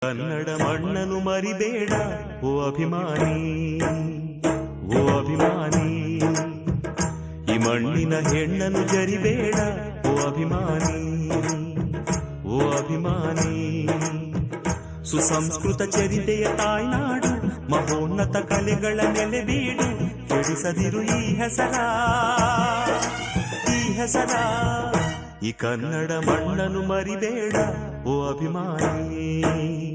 ಕನ್ನಡ ಮಣ್ಣನು ಮರಿಬೇಡ ಓ ಅಭಿಮಾನಿ, ಓ ಅಭಿಮಾನಿ. ಈ ಮಣ್ಣಿನ ಹೆಣ್ಣನು ಜರಿಬೇಡ ಓ ಅಭಿಮಾನಿ, ಓ ಅಭಿಮಾನಿ. ಸುಸಂಸ್ಕೃತ ಚರಿತೆಯ ತಾಯ್ನಾಡು, ಮಹೋನ್ನತ ಕಲೆಗಳ ನೆಲೆಬೀಡು. ಕೆಡಿಸದಿರು ಈ ಹೆಸರ, ಈ ಹೆಸರ. ಈ ಕನ್ನಡ ಮಣ್ಣನು ಮರಿಬೇಡ ಓ ಅಭಿಮಾನಿ.